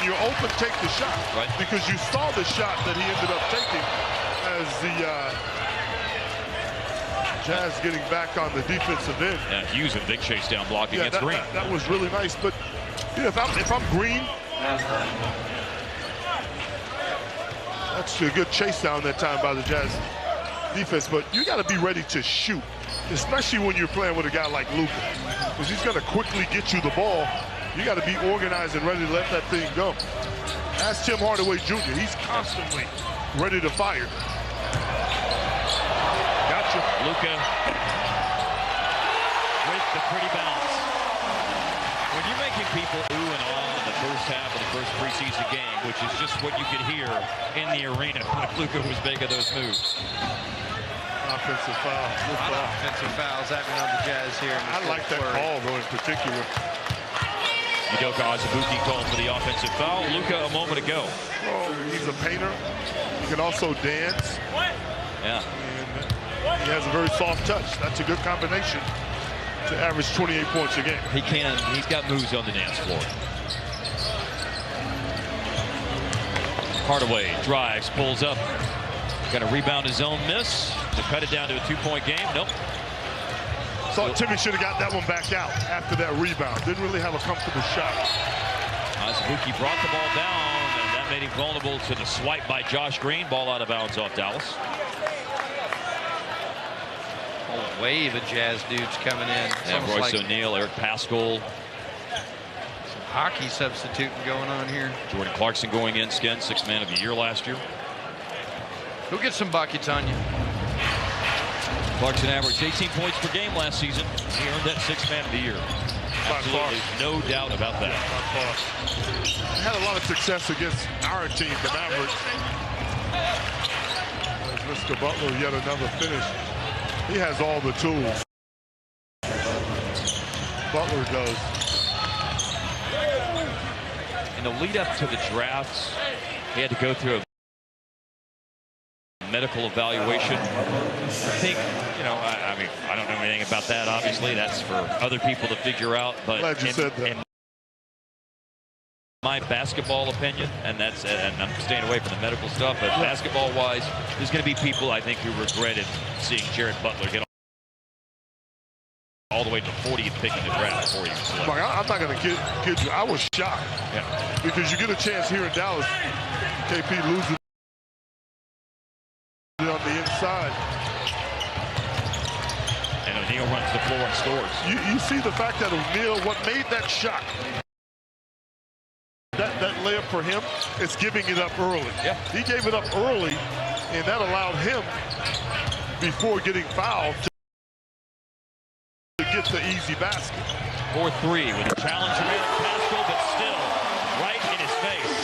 when you're open, take the shot. Right. Because you saw the shot that he ended up taking as the Jazz getting back on the defensive end. Yeah, Hughes a big chase down block against Green. That was really nice. But you know, if I'm Green, that's a good chase down that time by the Jazz defense. But you got to be ready to shoot, especially when you're playing with a guy like Luka, because he's going to quickly get you the ball. You got to be organized and ready to let that thing go. Ask Tim Hardaway Jr. He's constantly ready to fire. Gotcha. Luka with the pretty bounce. When you're making people ooh and ah in the first half of the first preseason game, which is just what you could hear in the arena when Luka was making those moves. Offensive foul. Offensive fouls happening on the Jazz here. I like that call, though, in particular. Udoka Azubuike called for the offensive foul. Luka a moment ago. Oh, he's a painter. He can also dance. Yeah. And he has a very soft touch. That's a good combination to average 28 points a game. He can. He's got moves on the dance floor. Hardaway drives, pulls up. Got a rebound, his own miss to cut it down to a 2-point game. Nope. Thought Timmy should have got that one back out after that rebound. Didn't really have a comfortable shot. Azubuike brought the ball down, and that made him vulnerable to the swipe by Josh Green. Ball out of bounds off Dallas. Whole wave of Jazz dudes coming in. And Royce O'Neal, Eric Paschall. Some hockey substituting going on here. Jordan Clarkson going in, Skin, 6th man of the year last year. Who gets some buckets on you? Clarkson averaged 18 points per game last season. He earned that 6th man of the year. Absolutely no doubt about that. Had a lot of success against our team, the Mavericks. There's Mr. Butler, yet another finish. He has all the tools. Butler does. In the lead up to the drafts, he had to go through a medical evaluation. I think, you know, I mean, I don't know anything about that, obviously. That's for other people to figure out. But Glad you said that. In my basketball opinion, and I'm staying away from the medical stuff, but basketball-wise, there's going to be people, I think, who regretted seeing Jared Butler get all the way to the 40th pick in the draft before you. I'm not going to kid you. I was shocked. Yeah. Because you get a chance here in Dallas. KP loses on the inside. And O'Neal runs the floor and scores. You see the fact that O'Neal, what made that shot, that layup for him, is giving it up early. Yeah. He gave it up early, and that allowed him, before getting fouled, to get the easy basket. 4-3 with a challenge from Eric Paschall, but still right in his face.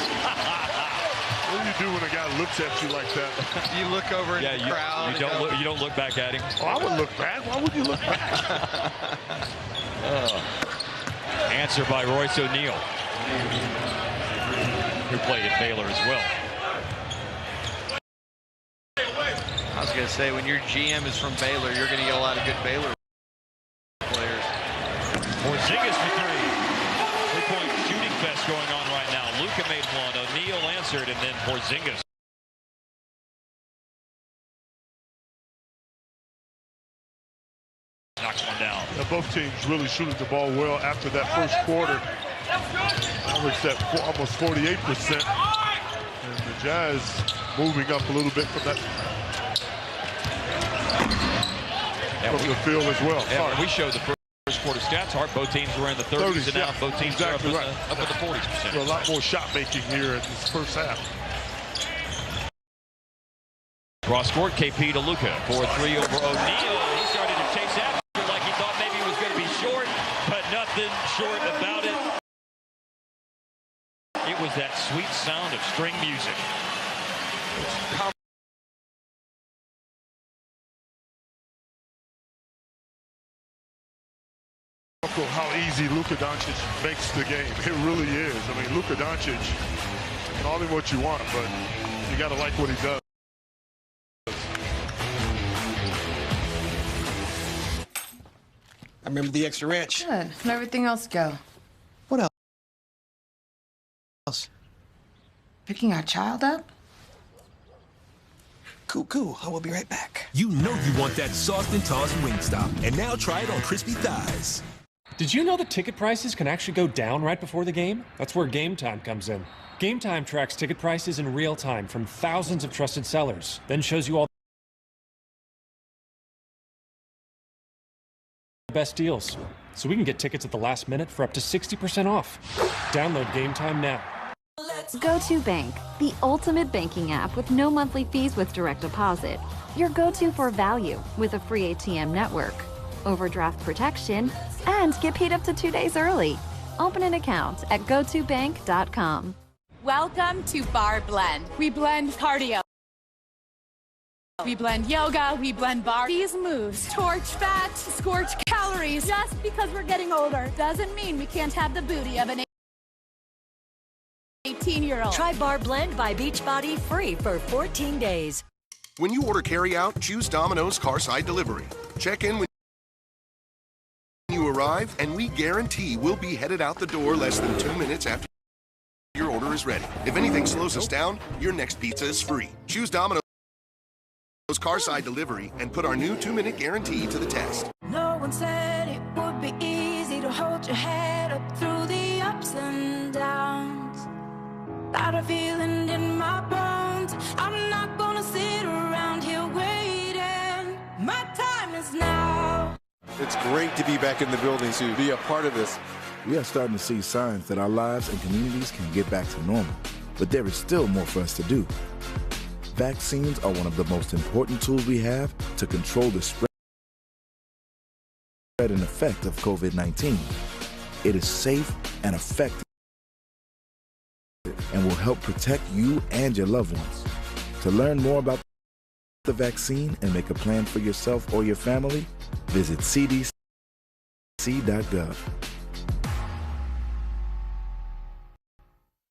What do you do when a guy looks at you like that? You look over in the crowd. You don't look back at him. Oh, I would look back. Why would you look back? Answer by Royce O'Neal, who played at Baylor as well. I was going to say, when your GM is from Baylor, you're going to get a lot of good Baylor players. Porzingis for 3. 3-point shooting fest going on right now. Luka made one. O'Neal answered, and then Porzingis. Knocks one down. Now, both teams really shooting the ball well after that first quarter. Averaged at almost 48%. And the Jazz moving up a little bit from that from the field as well. Yeah, we showed the first quarter stats. Both teams were in the 30s, and now both teams are up in the 40s%. So a lot more shot making here in this first half. Cross court, KP to Luka. 4-3 over O'Neal. He started to chase after like he thought maybe he was going to be short, but nothing short about it. It was that sweet sound of string music. How easy Luka Doncic makes the game. It really is. I mean, Luka Doncic, you can call him what you want, but you got to like what he does. I remember the extra wrench. Good. Let everything else go. What else? Picking our child up? Cool. I will be right back. You know you want that sauced and tossed Wingstop, and now try it on crispy thighs. Did you know that ticket prices can actually go down right before the game? That's where Game Time comes in. Game Time tracks ticket prices in real time from thousands of trusted sellers, then shows you all the best deals, so we can get tickets at the last minute for up to 60% off. Download Game Time now. GoToBank, the ultimate banking app with no monthly fees with direct deposit. Your go-to for value with a free ATM network, overdraft protection, and get paid up to 2 days early. Open an account at gotobank.com. Welcome to Bar Blend. We blend cardio. We blend yoga, we blend bar. These moves torch fat, scorch calories. Just because we're getting older doesn't mean we can't have the booty of an 18-year-old. Try Bar Blend by Beachbody free for 14 days. When you order carry-out, choose Domino's Carside Delivery. Check in when you arrive, and we guarantee we'll be headed out the door less than 2 minutes after your order is ready. If anything slows us down, your next pizza is free. Choose Domino's Carside Delivery and put our new 2-minute guarantee to the test. No one said it would be easy to hold your head up through the ups and downs. Got a feeling in my bones. I'm not gonna sit around here waiting. My time is now. It's great to be back in the building to be a part of this. We are starting to see signs that our lives and communities can get back to normal, but there is still more for us to do. Vaccines are one of the most important tools we have to control the spread and effect of COVID-19. It is safe and effective and will help protect you and your loved ones. To learn more about the vaccine and make a plan for yourself or your family, visit cdc.gov.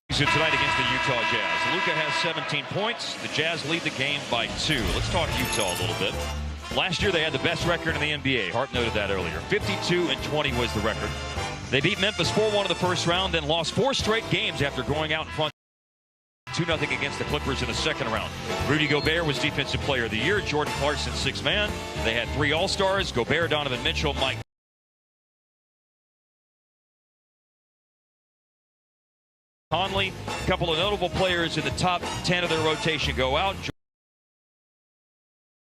Tonight against the Utah Jazz. Luka has 17 points. The Jazz lead the game by 2. Let's talk Utah a little bit. Last year they had the best record in the NBA. Hart noted that earlier. 52-20 was the record. They beat Memphis 4-1 in the first round, then lost 4 straight games after going out in front 2-0 against the Clippers in the second round. Rudy Gobert was Defensive Player of the Year. Jordan Clarkson, 6th man. They had 3 All-Stars: Gobert, Donovan Mitchell, Mike Conley. A couple of notable players in the top 10 of their rotation go out.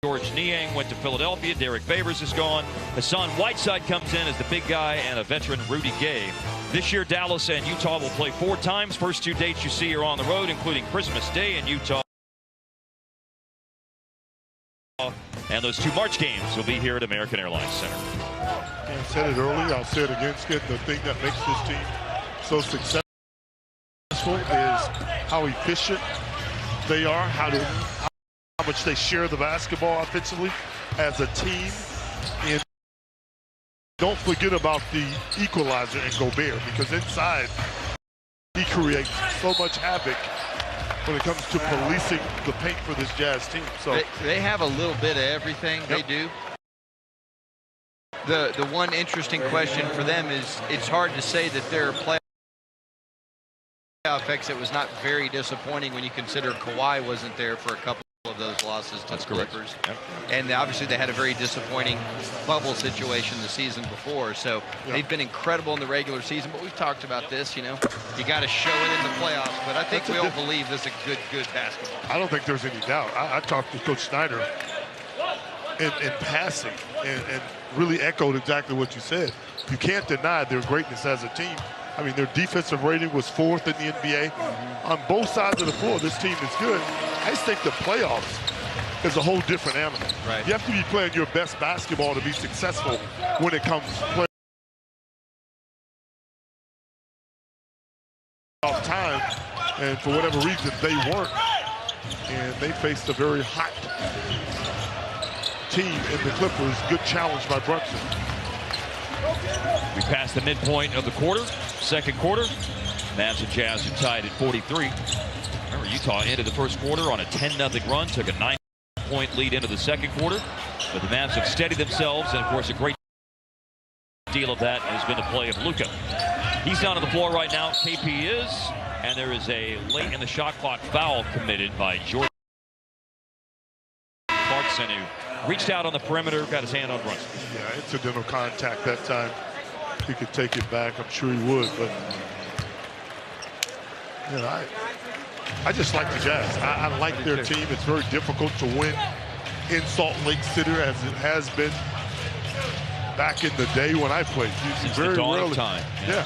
George Niang went to Philadelphia. Derek Favors is gone. Hassan Whiteside comes in as the big guy, and a veteran, Rudy Gay. This year, Dallas and Utah will play 4 times. First 2 dates you see are on the road, including Christmas Day in Utah. And those 2 March games will be here at American Airlines Center. I said it earlier, I'll say it again, Skid. The thing that makes this team so successful is how efficient they are, how much they share the basketball offensively as a team. And don't forget about the equalizer in Gobert, because inside he creates so much havoc when it comes to policing the paint for this Jazz team. So they have a little bit of everything. Yep. They do. The one interesting question for them is, it's hard to say that their playoff exit was not very disappointing when you consider Kawhi wasn't there for a couple of those losses to the Clippers. Yep. And obviously they had a very disappointing bubble situation the season before. So they've been incredible in the regular season, but we've talked about this, you know, you got to show it in the playoffs. But I think we all believe this is a good basketball. I don't think there's any doubt. I talked to Coach Snyder in passing and really echoed exactly what you said. You can't deny their greatness as a team. I mean, their defensive rating was 4th in the NBA. On both sides of the floor, this team is good. I just think the playoffs is a whole different animal. Right. You have to be playing your best basketball to be successful when it comes to playoff time. And for whatever reason, they weren't. And they faced a very hot team in the Clippers. Good challenge by Brunson. We passed the midpoint of the quarter, second quarter. Mavs and Jazz are tied at 43. Remember, Utah ended the first quarter on a 10-0 run, took a 9-point lead into the second quarter. But the Mavs have steadied themselves, and of course a great deal of that has been the play of Luka. He's down on the floor right now. KP is. And there is a late in the shot clock foul committed by Jordan Clarkson, who reached out on the perimeter, got his hand on Brunson. Yeah, incidental contact that time. He could take it back. I'm sure he would, but you know, I just like the Jazz. I like their team. It's very difficult to win in Salt Lake City, as it has been back in the day when I played. Since the dawn of time. Yeah,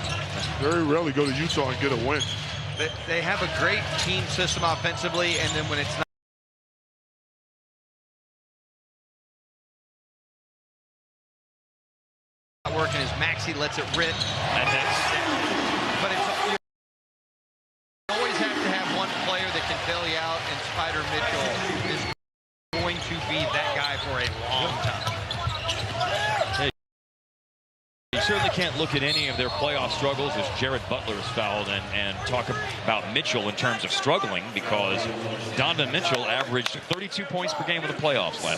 very rarely go to Utah and get a win. They have a great team system offensively, and then when it's not working, as Maxey lets it rip. But you always have to have one player that can bail you out, and Spider Mitchell is going to be that guy for a long time. You certainly can't look at any of their playoff struggles as Jared Butler is fouled and talk about Mitchell in terms of struggling, because Donovan Mitchell averaged 32 points per game in the playoffs last